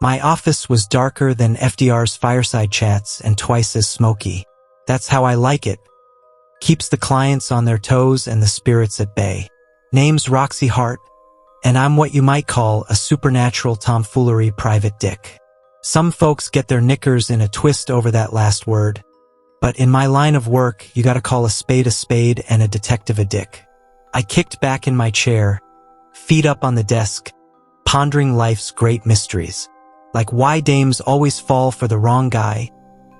My office was darker than FDR's fireside chats and twice as smoky. That's how I like it. Keeps the clients on their toes and the spirits at bay. Name's Roxy Hart, and I'm what you might call a supernatural tomfoolery private dick. Some folks get their knickers in a twist over that last word, but in my line of work, you gotta call a spade and a detective a dick. I kicked back in my chair, feet up on the desk, pondering life's great mysteries, like why dames always fall for the wrong guy,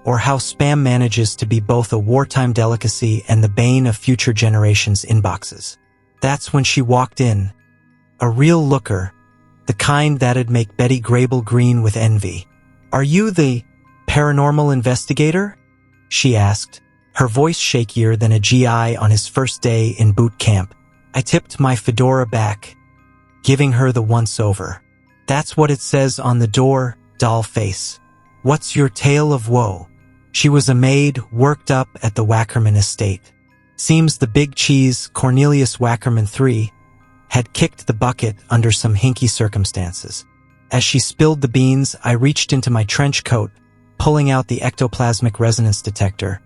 or how spam manages to be both a wartime delicacy and the bane of future generations' inboxes. That's when she walked in, a real looker, the kind that'd make Betty Grable green with envy. "Are you the paranormal investigator?" she asked, her voice shakier than a GI on his first day in boot camp. I tipped my fedora back, giving her the once-over. "That's what it says on the door, doll face. What's your tale of woe?" She was a maid worked up at the Wackerman estate. Seems the big cheese, Cornelius Wackerman III, had kicked the bucket under some hinky circumstances. As she spilled the beans, I reached into my trench coat, pulling out the ectoplasmic resonance detector,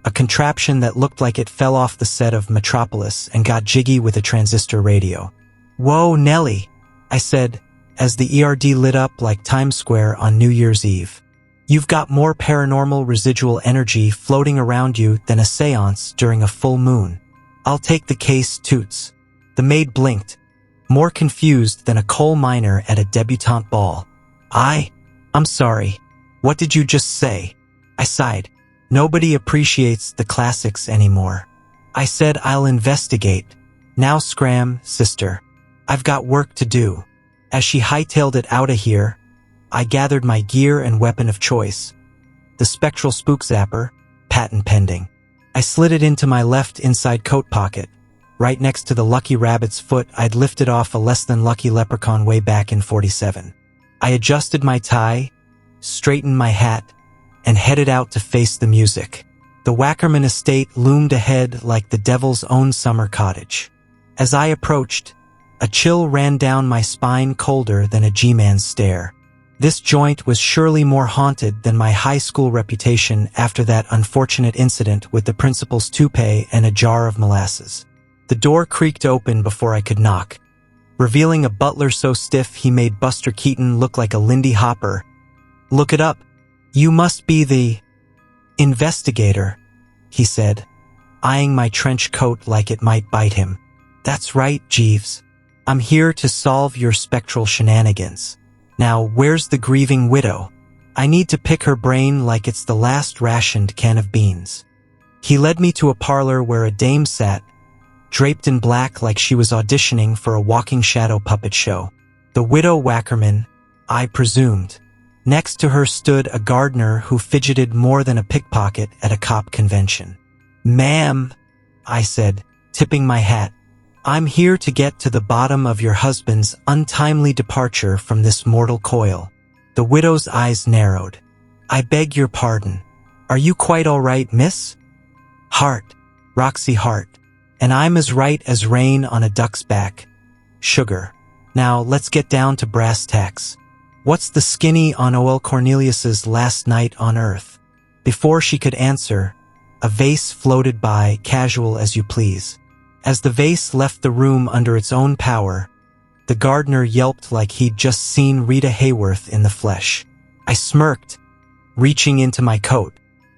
a contraption that looked like it fell off the set of Metropolis and got jiggy with a transistor radio. "Whoa, Nelly," I said, as the ERD lit up like Times Square on New Year's Eve. "You've got more paranormal residual energy floating around you than a seance during a full moon." "I'll take the case, toots." The maid blinked, more confused than a coal miner at a debutante ball. I'm sorry. What did you just say?" I sighed. "Nobody appreciates the classics anymore." I said I'll investigate. "Now scram, sister. I've got work to do." As she hightailed it outta here, I gathered my gear and weapon of choice, the spectral spook zapper, patent pending. I slid it into my left inside coat pocket, right next to the lucky rabbit's foot I'd lifted off a less-than-lucky leprechaun way back in 47. I adjusted my tie, straightened my hat, and headed out to face the music. The Wackerman estate loomed ahead like the devil's own summer cottage. As I approached, a chill ran down my spine colder than a G-man's stare. This joint was surely more haunted than my high school reputation after that unfortunate incident with the principal's toupee and a jar of molasses. The door creaked open before I could knock, revealing a butler so stiff he made Buster Keaton look like a Lindy Hopper. "Look it up. You must be the investigator," he said, eyeing my trench coat like it might bite him. "That's right, Jeeves. I'm here to solve your spectral shenanigans. Now, where's the grieving widow? I need to pick her brain like it's the last rationed can of beans." He led me to a parlor where a dame sat, draped in black like she was auditioning for a walking shadow puppet show. The widow Wackerman, I presumed. Next to her stood a gardener who fidgeted more than a pickpocket at a cop convention. "Ma'am," I said, tipping my hat, "I'm here to get to the bottom of your husband's untimely departure from this mortal coil." The widow's eyes narrowed. "I beg your pardon. Are you quite all right, miss?" "Hart, Roxy Hart. And I'm as right as rain on a duck's back. Sugar. Now let's get down to brass tacks. What's the skinny on O.L. Cornelius's last night on Earth?" Before she could answer, a vase floated by, casual as you please. As the vase left the room under its own power, the gardener yelped like he'd just seen Rita Hayworth in the flesh. I smirked, reaching into my coat.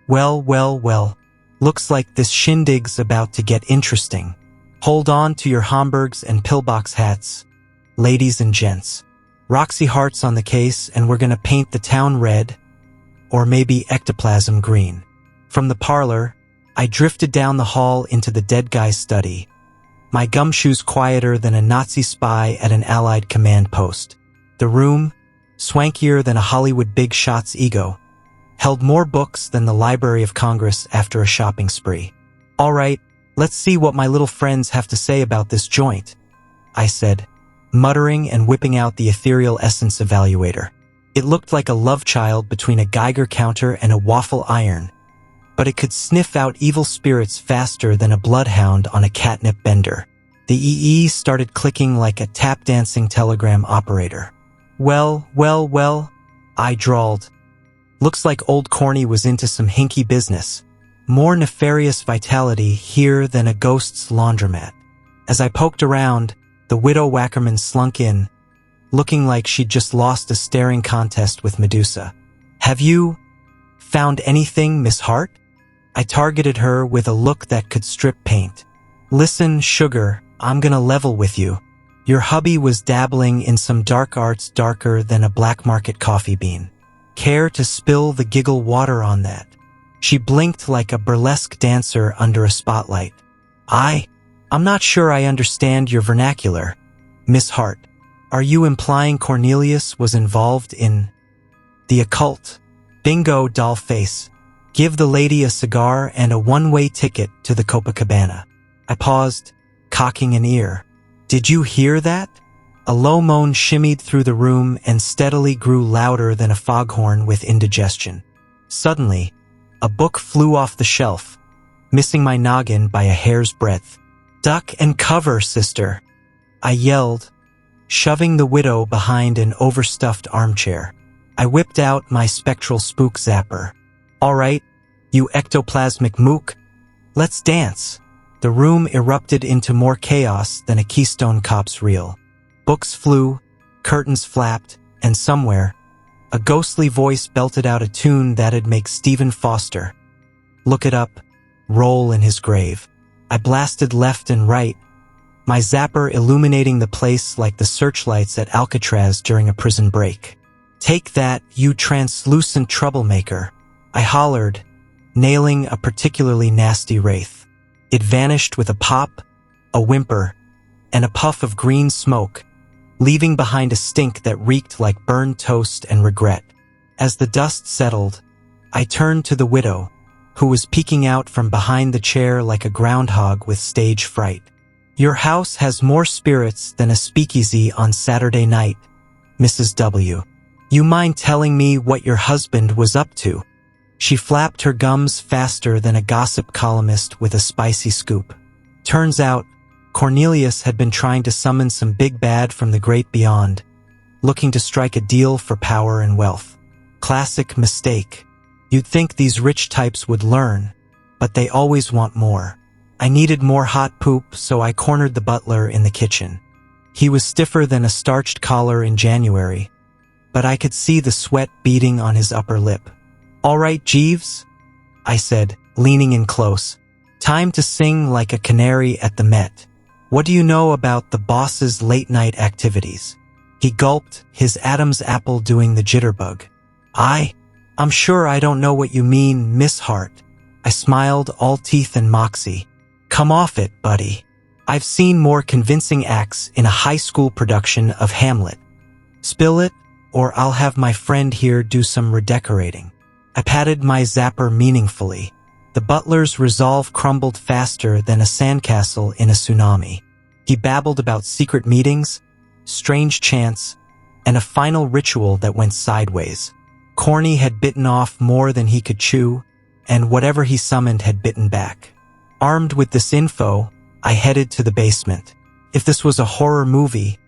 Well. Looks like this shindig's about to get interesting. Hold on to your Homburgs and pillbox hats, ladies and gents. Roxy Hart's on the case, and we're gonna paint the town red, or maybe ectoplasm green. From the parlor, I drifted down the hall into the dead guy's study, my gumshoes quieter than a Nazi spy at an Allied command post. The room, swankier than a Hollywood big shot's ego, held more books than the Library of Congress after a shopping spree. "All right, let's see what my little friends have to say about this joint," I said, muttering and whipping out the ethereal essence evaluator. It looked like a love child between a Geiger counter and a waffle iron, but it could sniff out evil spirits faster than a bloodhound on a catnip bender. The EE started clicking like a tap-dancing telegram operator. Well, I drawled. Looks like old Corny was into some hinky business. More nefarious vitality here than a ghost's laundromat. As I poked around, the widow Wackerman slunk in, looking like she'd just lost a staring contest with Medusa. Have you found anything, Miss Hart? I targeted her with a look that could strip paint. Listen, sugar, I'm gonna level with you. Your hubby was dabbling in some dark arts darker than a black market coffee bean. Care to spill the giggle water on that? She blinked like a burlesque dancer under a spotlight. I'm not sure I understand your vernacular. Miss Hart, are you implying Cornelius was involved in the occult? Bingo, doll face. Give the lady a cigar and a one-way ticket to the Copacabana. I paused, cocking an ear. Did you hear that? A low moan shimmied through the room and steadily grew louder than a foghorn with indigestion. Suddenly, a book flew off the shelf, missing my noggin by a hair's breadth. Duck and cover, sister, I yelled, shoving the widow behind an overstuffed armchair. I whipped out my spectral spook zapper. All right, you ectoplasmic mook, let's dance. The room erupted into more chaos than a Keystone Cops reel. Books flew, curtains flapped, and somewhere, a ghostly voice belted out a tune that'd make Stephen Foster look it up, roll in his grave. I blasted left and right, my zapper illuminating the place like the searchlights at Alcatraz during a prison break. Take that, you translucent troublemaker, I hollered, nailing a particularly nasty wraith. It vanished with a pop, a whimper, and a puff of green smoke, leaving behind a stink that reeked like burned toast and regret. As the dust settled, I turned to the widow, who was peeking out from behind the chair like a groundhog with stage fright. Your house has more spirits than a speakeasy on Saturday night, Mrs. W. You mind telling me what your husband was up to? She flapped her gums faster than a gossip columnist with a spicy scoop. Turns out, Cornelius had been trying to summon some big bad from the great beyond, looking to strike a deal for power and wealth. Classic mistake. You'd think these rich types would learn, but they always want more. I needed more hot poop, so I cornered the butler in the kitchen. He was stiffer than a starched collar in January, but I could see the sweat beading on his upper lip. All right, Jeeves, I said, leaning in close. Time to sing like a canary at the Met. What do you know about the boss's late-night activities? He gulped, his Adam's apple doing the jitterbug. I'm sure I don't know what you mean, Miss Hart. I smiled, all teeth and moxie. Come off it, buddy. I've seen more convincing acts in a high school production of Hamlet. Spill it, or I'll have my friend here do some redecorating. I patted my zapper meaningfully. The butler's resolve crumbled faster than a sandcastle in a tsunami. He babbled about secret meetings, strange chants, and a final ritual that went sideways. Corny had bitten off more than he could chew, and whatever he summoned had bitten back. Armed with this info, I headed to the basement. If this was a horror movie,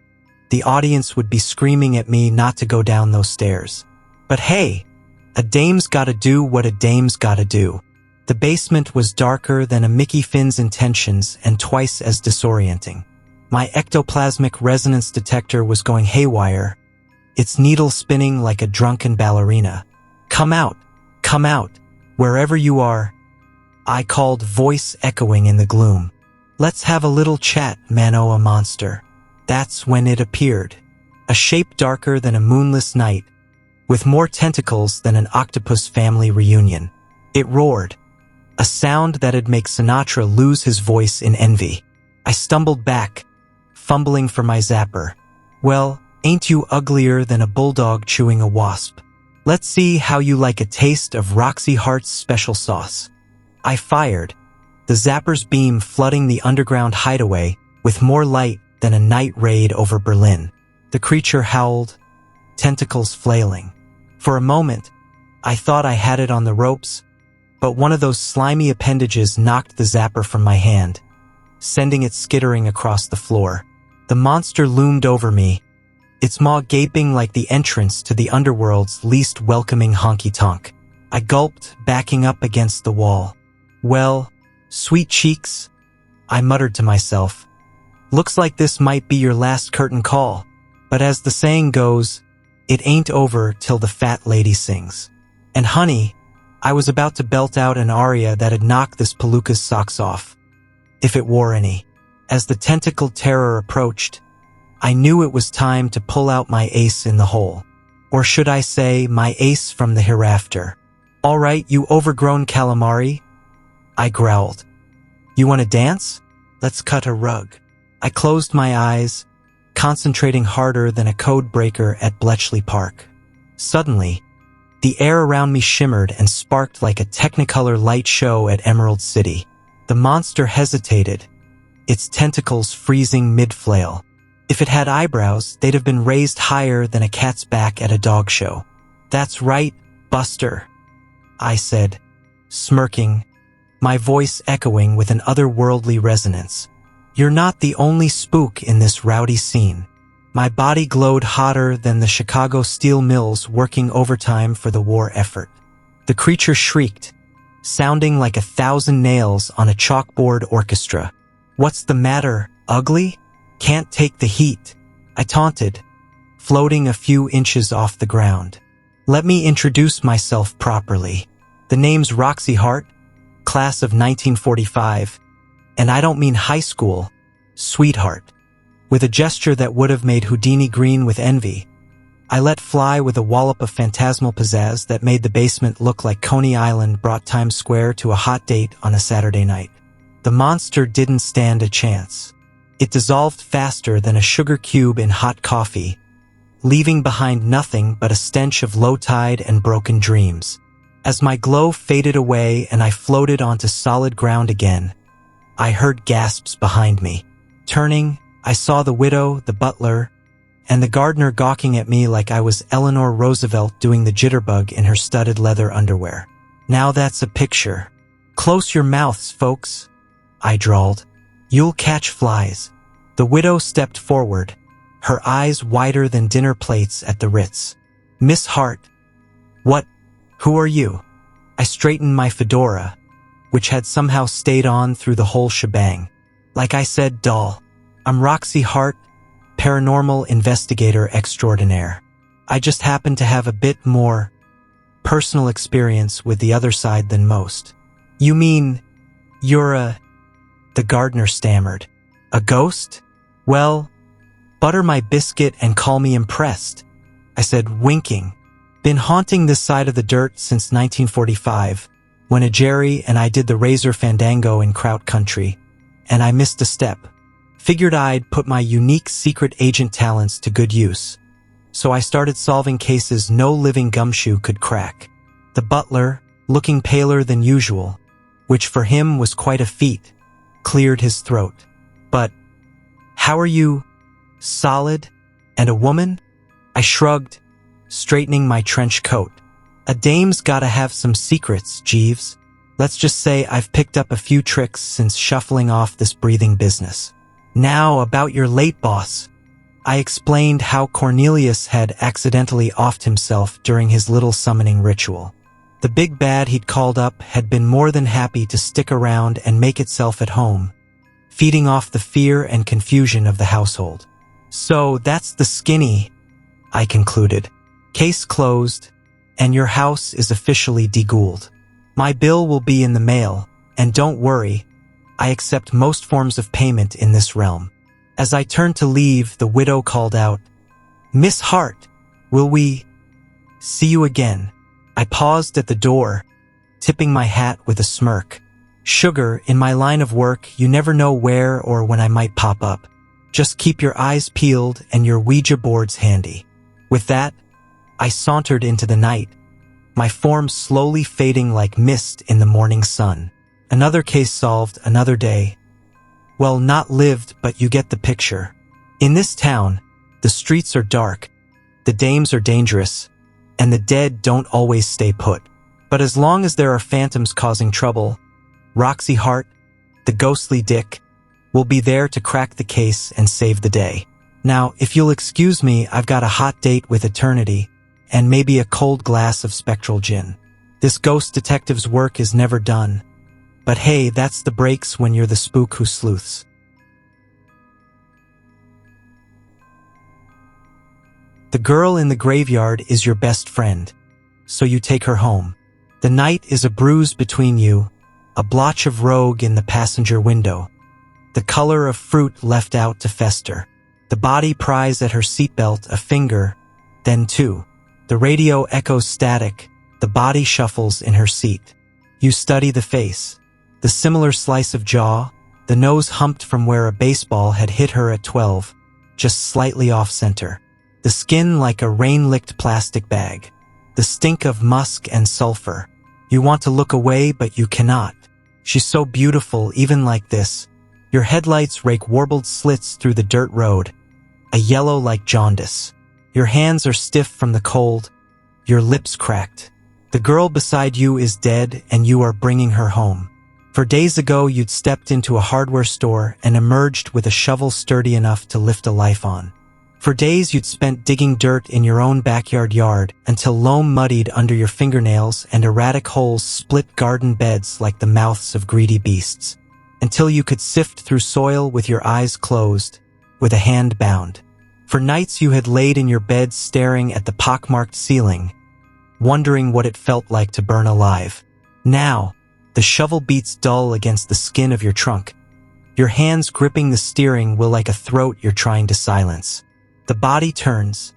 the audience would be screaming at me not to go down those stairs. But hey, a dame's gotta do what a dame's gotta do. The basement was darker than a Mickey Finn's intentions and twice as disorienting. My ectoplasmic resonance detector was going haywire, its needle spinning like a drunken ballerina. Come out, wherever you are, I called, voice echoing in the gloom. Let's have a little chat, Manoa monster. That's when it appeared. A shape darker than a moonless night, with more tentacles than an octopus family reunion. It roared, a sound that'd make Sinatra lose his voice in envy. I stumbled back, fumbling for my zapper. Well, ain't you uglier than a bulldog chewing a wasp? Let's see how you like a taste of Roxy Hart's special sauce. I fired, the zapper's beam flooding the underground hideaway with more light than a night raid over Berlin. The creature howled, tentacles flailing. For a moment, I thought I had it on the ropes, but one of those slimy appendages knocked the zapper from my hand, sending it skittering across the floor. The monster loomed over me, its maw gaping like the entrance to the underworld's least welcoming honky-tonk. I gulped, backing up against the wall. Well, sweet cheeks, I muttered to myself. Looks like this might be your last curtain call. But as the saying goes, it ain't over till the fat lady sings. And honey, I was about to belt out an aria that'd knock this palooka's socks off, if it wore any. As the tentacled terror approached, I knew it was time to pull out my ace in the hole. Or should I say, my ace from the hereafter. All right, you overgrown calamari, I growled. You want to dance? Let's cut a rug. I closed my eyes, concentrating harder than a code breaker at Bletchley Park. Suddenly, the air around me shimmered and sparked like a Technicolor light show at Emerald City. The monster hesitated, its tentacles freezing mid-flail. If it had eyebrows, they'd have been raised higher than a cat's back at a dog show. That's right, Buster, I said, smirking, my voice echoing with an otherworldly resonance. You're not the only spook in this rowdy scene. My body glowed hotter than the Chicago steel mills working overtime for the war effort. The creature shrieked, sounding like 1,000 nails on a chalkboard orchestra. What's the matter, ugly? Can't take the heat, I taunted, floating a few inches off the ground. Let me introduce myself properly. The name's Roxy Hart, class of 1945, and I don't mean high school, sweetheart. With a gesture that would have made Houdini green with envy, I let fly with a wallop of phantasmal pizzazz that made the basement look like Coney Island brought Times Square to a hot date on a Saturday night. The monster didn't stand a chance. It dissolved faster than a sugar cube in hot coffee, leaving behind nothing but a stench of low tide and broken dreams. As my glow faded away and I floated onto solid ground again, I heard gasps behind me. Turning, I saw the widow, the butler, and the gardener gawking at me like I was Eleanor Roosevelt doing the jitterbug in her studded leather underwear. Now that's a picture. Close your mouths, folks, I drawled. You'll catch flies. The widow stepped forward, her eyes wider than dinner plates at the Ritz. Miss Hart. What? Who are you? I straightened my fedora, which had somehow stayed on through the whole shebang. Like I said, doll, I'm Roxy Hart, paranormal investigator extraordinaire. I just happen to have a bit more personal experience with the other side than most. You mean, you're the gardener stammered. A ghost? Well, butter my biscuit and call me impressed, I said, winking. Been haunting this side of the dirt since 1945, when a Jerry and I did the razor fandango in Kraut Country, and I missed a step. Figured I'd put my unique secret agent talents to good use. So I started solving cases no living gumshoe could crack. The butler, looking paler than usual, which for him was quite a feat, cleared his throat. But, how are you? Solid? And a woman? I shrugged, straightening my trench coat. A dame's gotta have some secrets, Jeeves. Let's just say I've picked up a few tricks since shuffling off this breathing business. Now about your late boss. I explained how Cornelius had accidentally offed himself during his little summoning ritual. The big bad he'd called up had been more than happy to stick around and make itself at home, feeding off the fear and confusion of the household. So that's the skinny, I concluded. Case closed, and your house is officially deghouled. My bill will be in the mail, and don't worry, I accept most forms of payment in this realm. As I turned to leave, the widow called out, Miss Hart, will we see you again? I paused at the door, tipping my hat with a smirk. Sugar, in my line of work, you never know where or when I might pop up. Just keep your eyes peeled and your Ouija boards handy. With that, I sauntered into the night, my form slowly fading like mist in the morning sun. Another case solved, another day. Well, not lived, but you get the picture. In this town, the streets are dark, the dames are dangerous, and the dead don't always stay put. But as long as there are phantoms causing trouble, Roxy Hart, the ghostly dick, will be there to crack the case and save the day. Now, if you'll excuse me, I've got a hot date with eternity, and maybe a cold glass of spectral gin. This ghost detective's work is never done. But hey, that's the breaks when you're the spook who sleuths. The girl in the graveyard is your best friend, so you take her home. The night is a bruise between you, a blotch of rogue in the passenger window, the color of fruit left out to fester. The body pries at her seatbelt, a finger, then two. The radio echoes static, the body shuffles in her seat. You study the face, the similar slice of jaw, the nose humped from where a baseball had hit her at 12, just slightly off-center. The skin like a rain-licked plastic bag, the stink of musk and sulfur. You want to look away, but you cannot. She's so beautiful, even like this. Your headlights rake warbled slits through the dirt road, a yellow like jaundice. Your hands are stiff from the cold, your lips cracked. The girl beside you is dead, and you are bringing her home. For days ago, you'd stepped into a hardware store and emerged with a shovel sturdy enough to lift a life on. For days, you'd spent digging dirt in your own backyard yard until loam muddied under your fingernails and erratic holes split garden beds like the mouths of greedy beasts. Until you could sift through soil with your eyes closed, with a hand bound. For nights you had laid in your bed staring at the pockmarked ceiling, wondering what it felt like to burn alive. Now, the shovel beats dull against the skin of your trunk. Your hands gripping the steering wheel like a throat you're trying to silence. The body turns,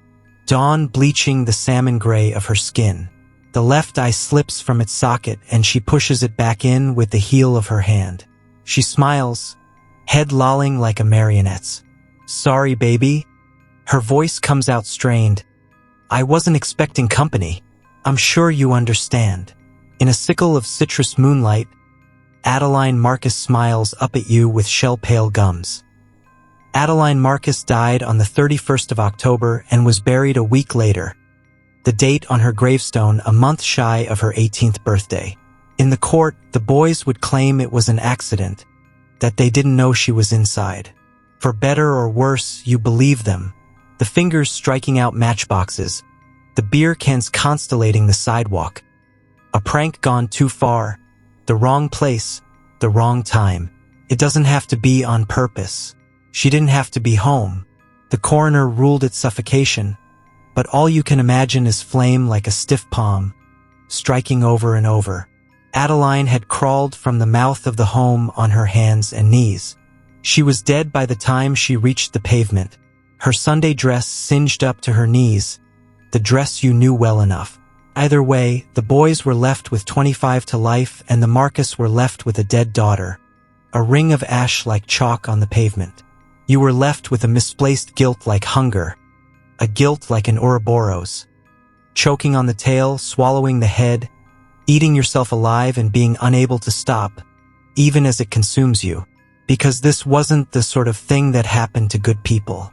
dawn bleaching the salmon gray of her skin. The left eye slips from its socket and she pushes it back in with the heel of her hand. She smiles, head lolling like a marionette's. Sorry, baby. Her voice comes out strained. I wasn't expecting company. I'm sure you understand. In a sickle of citrus moonlight, Adeline Marcus smiles up at you with shell-pale gums. Adeline Marcus died on the 31st of October and was buried a week later, the date on her gravestone a month shy of her 18th birthday. In the court, the boys would claim it was an accident, that they didn't know she was inside. For better or worse, you believe them. The fingers striking out matchboxes, the beer cans constellating the sidewalk. A prank gone too far, the wrong place, the wrong time. It doesn't have to be on purpose. She didn't have to be home. The coroner ruled it suffocation, but all you can imagine is flame like a stiff palm, striking over and over. Adeline had crawled from the mouth of the home on her hands and knees. She was dead by the time she reached the pavement, her Sunday dress singed up to her knees, the dress you knew well enough. Either way, the boys were left with 25 to life and the Marcus were left with a dead daughter, a ring of ash like chalk on the pavement. You were left with a misplaced guilt like hunger, a guilt like an Ouroboros, choking on the tail, swallowing the head, eating yourself alive and being unable to stop, even as it consumes you, because this wasn't the sort of thing that happened to good people.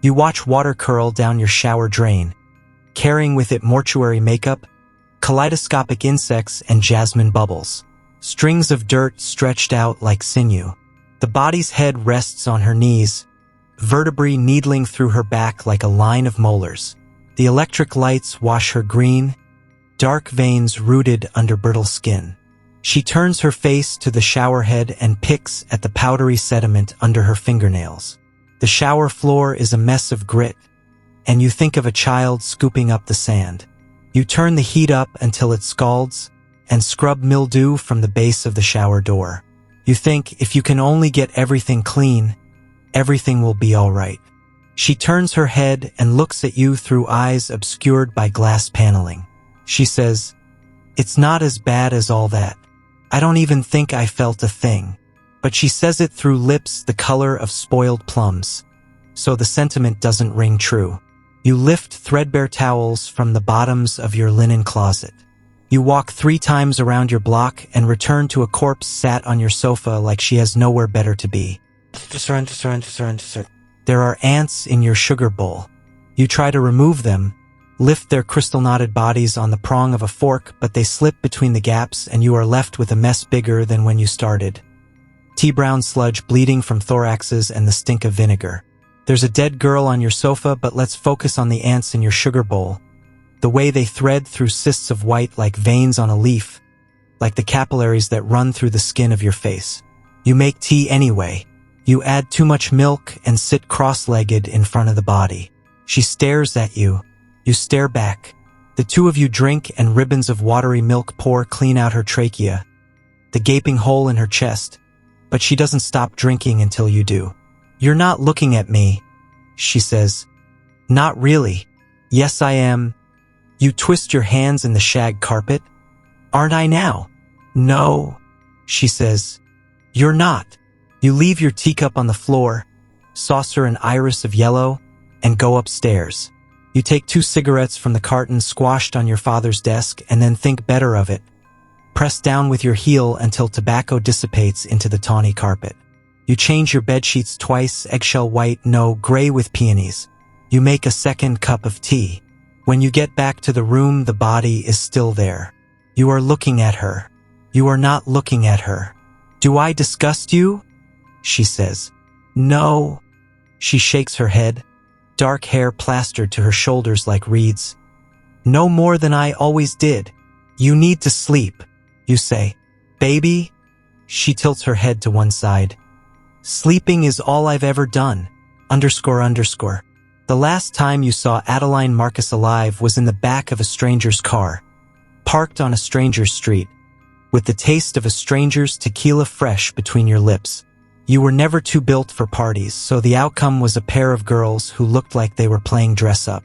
You watch water curl down your shower drain, carrying with it mortuary makeup, kaleidoscopic insects, and jasmine bubbles. Strings of dirt stretched out like sinew. The body's head rests on her knees, vertebrae needling through her back like a line of molars. The electric lights wash her green, dark veins rooted under brittle skin. She turns her face to the shower head and picks at the powdery sediment under her fingernails. The shower floor is a mess of grit, and you think of a child scooping up the sand. You turn the heat up until it scalds and scrub mildew from the base of the shower door. You think if you can only get everything clean, everything will be all right. She turns her head and looks at you through eyes obscured by glass paneling. She says, "It's not as bad as all that. I don't even think I felt a thing." But she says it through lips the color of spoiled plums, so the sentiment doesn't ring true. You lift threadbare towels from the bottoms of your linen closet. You walk 3 times around your block and return to a corpse sat on your sofa like she has nowhere better to be. There are ants in your sugar bowl. You try to remove them, lift their crystal-knotted bodies on the prong of a fork, but they slip between the gaps and you are left with a mess bigger than when you started. Tea-brown sludge bleeding from thoraxes and the stink of vinegar. There's a dead girl on your sofa, but let's focus on the ants in your sugar bowl. The way they thread through cysts of white like veins on a leaf, like the capillaries that run through the skin of your face. You make tea anyway. You add too much milk and sit cross-legged in front of the body. She stares at you. You stare back. The two of you drink and ribbons of watery milk pour clean out her trachea, the gaping hole in her chest, but she doesn't stop drinking until you do. You're not looking at me, she says. Not really. Yes, I am. You twist your hands in the shag carpet. Aren't I now? No, she says. You're not. You leave your teacup on the floor, saucer and iris of yellow, and go upstairs. You take 2 cigarettes from the carton squashed on your father's desk and then think better of it. Press down with your heel until tobacco dissipates into the tawny carpet. You change your bedsheets twice, eggshell white, no, gray with peonies. You make a second cup of tea. When you get back to the room, the body is still there. You are looking at her. You are not looking at her. Do I disgust you? She says. No. She shakes her head, dark hair plastered to her shoulders like reeds. No more than I always did. You need to sleep, you say. Baby? She tilts her head to one side. Sleeping is all I've ever done. __. The last time you saw Adeline Marcus alive was in the back of a stranger's car, parked on a stranger's street, with the taste of a stranger's tequila fresh between your lips. You were never too built for parties, so the outcome was a pair of girls who looked like they were playing dress-up.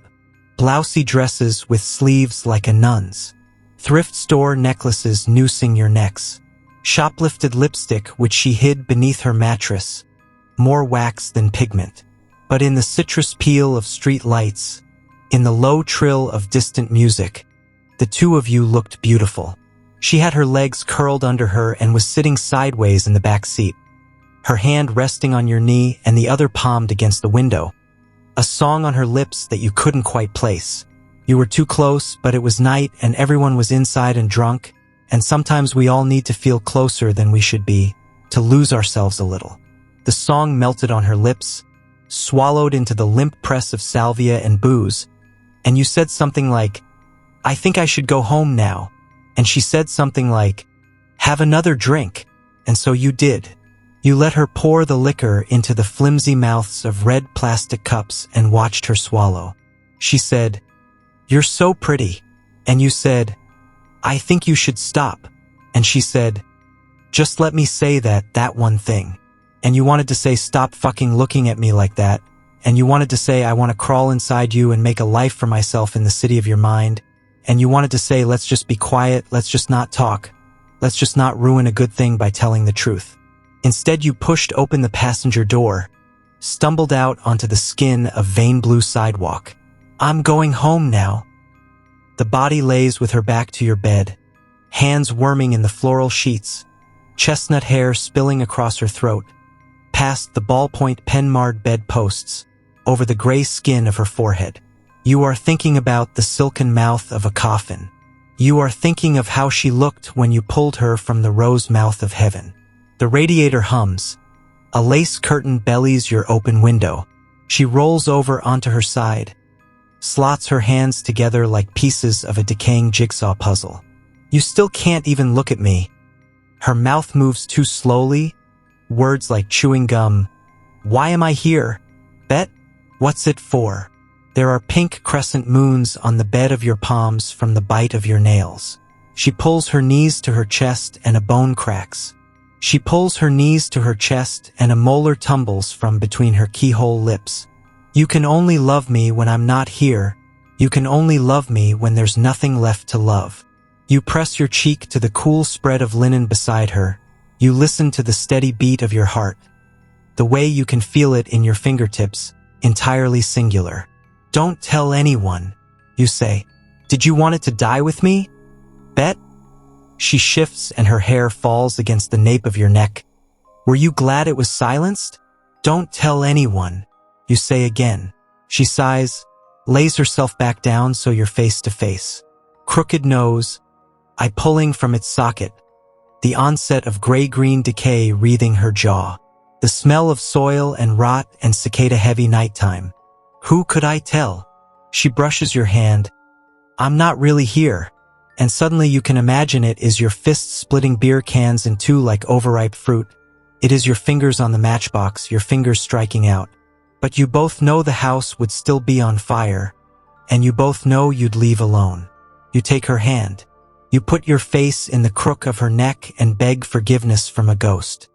Blousy dresses with sleeves like a nun's. Thrift store necklaces noosing your necks. Shoplifted lipstick which she hid beneath her mattress. More wax than pigment. But in the citrus peel of street lights, in the low trill of distant music, the two of you looked beautiful. She had her legs curled under her and was sitting sideways in the back seat, her hand resting on your knee and the other palmed against the window, a song on her lips that you couldn't quite place. You were too close, but it was night and everyone was inside and drunk, and sometimes we all need to feel closer than we should be, to lose ourselves a little. The song melted on her lips, swallowed into the limp press of salvia and booze, and you said something like, I think I should go home now. And she said something like, have another drink. And so you did. You let her pour the liquor into the flimsy mouths of red plastic cups and watched her swallow. She said, you're so pretty. And you said, I think you should stop. And she said, just let me say that one thing. And you wanted to say, stop fucking looking at me like that. And you wanted to say, I want to crawl inside you and make a life for myself in the city of your mind. And you wanted to say, let's just be quiet, let's just not talk. Let's just not ruin a good thing by telling the truth. Instead, you pushed open the passenger door, stumbled out onto the skin of vein blue sidewalk. I'm going home now. The body lays with her back to your bed, hands worming in the floral sheets, chestnut hair spilling across her throat, past the ballpoint pen-marred bedposts, over the gray skin of her forehead. You are thinking about the silken mouth of a coffin. You are thinking of how she looked when you pulled her from the rose mouth of heaven. The radiator hums. A lace curtain bellies your open window. She rolls over onto her side, slots her hands together like pieces of a decaying jigsaw puzzle. You still can't even look at me. Her mouth moves too slowly, words like chewing gum. Why am I here? Bet? What's it for? There are pink crescent moons on the bed of your palms from the bite of your nails. She pulls her knees to her chest and a bone cracks. She pulls her knees to her chest and a molar tumbles from between her keyhole lips. You can only love me when I'm not here. You can only love me when there's nothing left to love. You press your cheek to the cool spread of linen beside her. You listen to the steady beat of your heart. The way you can feel it in your fingertips, entirely singular. Don't tell anyone, you say. Did you want it to die with me? Bet? She shifts and her hair falls against the nape of your neck. Were you glad it was silenced? Don't tell anyone, you say again. She sighs, lays herself back down so you're face to face. Crooked nose, eye pulling from its socket, the onset of gray-green decay wreathing her jaw. The smell of soil and rot and cicada-heavy nighttime. Who could I tell? She brushes your hand. I'm not really here. And suddenly you can imagine it is your fist splitting beer cans in two like overripe fruit. It is your fingers on the matchbox, your fingers striking out. But you both know the house would still be on fire. And you both know you'd leave alone. You take her hand. You put your face in the crook of her neck and beg forgiveness from a ghost.